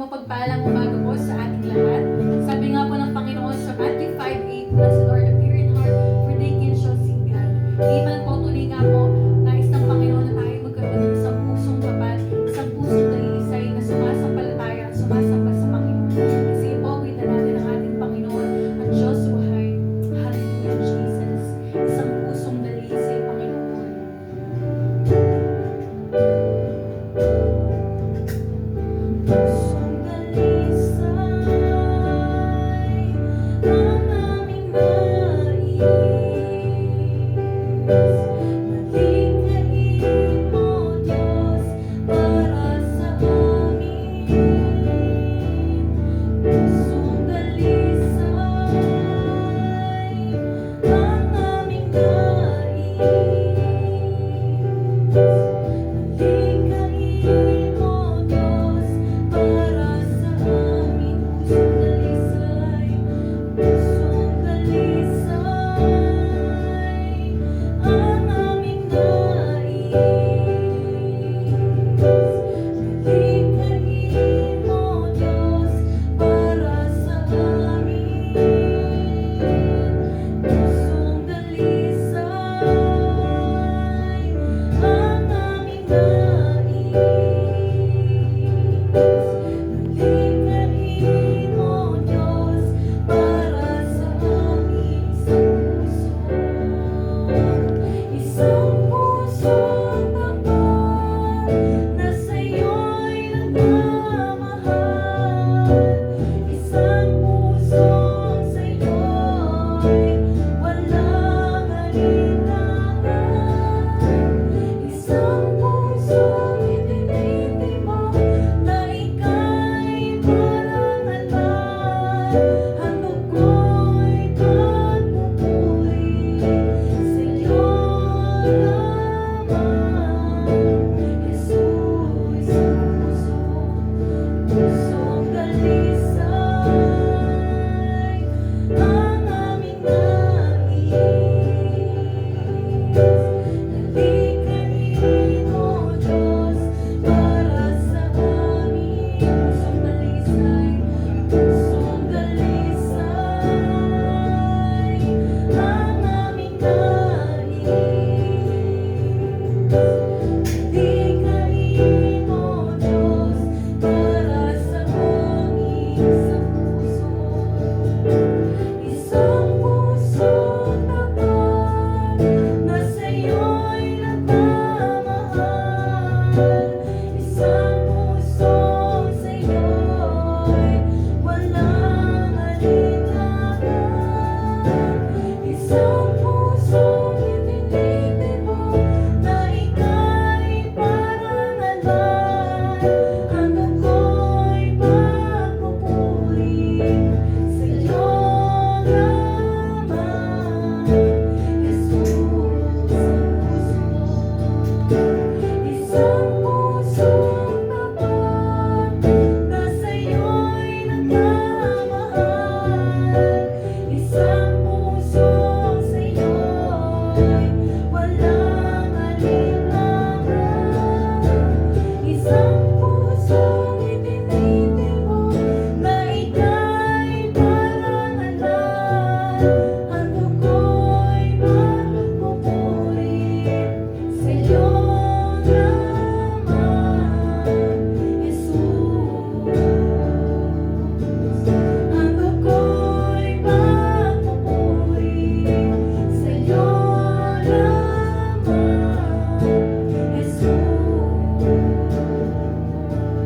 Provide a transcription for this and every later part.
mapagpalang umaga po sa ating lahat. Sabi nga po ng Panginoon sa Matthew 5:8, "Blessed are the pure in heart, for they can shall see God." Even po tuloy nga po, nais ng Panginoon na tayo magkaroon ng isang pusong tapat, isang pusong dalisay na sumasampalataya at sumasamba sa Panginoon. Kasi ipawitan natin ang ating Panginoon at Diyos buhay. Hallelujah, Jesus. Isang pusong dalisay, Panginoon. Pusong dalisay ang aming nais. Nalikhain mo, Diyos, para sa amin. Pusong dalisay ang aming nais. Nalikhain mo, Diyos, para sa amin. Pusong dalisay, pusong dalisay ang aming nais. Nalikhain mo, Diyos, para sa amin. Pusong dalisay ang aming nais. Nalikhain mo, Diyos, para sa amin. Isang pusong tapat na sa'yo'y nagmamahal. Isang pusong sa'yo'y walang alinlangan. Isang pusong itinitib mo na ika'y parang alay. Handog ko'y pagpupuri sa'yo lamang. Jesus, pusong dalisay ang aming nais. Nalikhain mo, Diyos, para sa amin. Pusong dalisay, pusong dalisay ang aming nais. Nalikhain mo, Diyos, para sa amin. Isang pusong tapat na sa'yo'y nagmamahal. Isang pusong sa'yo'y walang alinlangan. Isang pusong itinitib mo na ika'y parang alay. Handog ko'y pagpupuri sa'yo lamang. Jesus, isang pusong tapat na sa'yo'y nagmamahal. Isang pusong sa'yo'y walang alinlangan. Isang pusong itinitib mo na ika'y parang alay. Handog ko'y pagpupuri sa'yo lamang. Jesus, handog ko'y pagpupuri sa'yo lamang.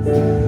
Jesus.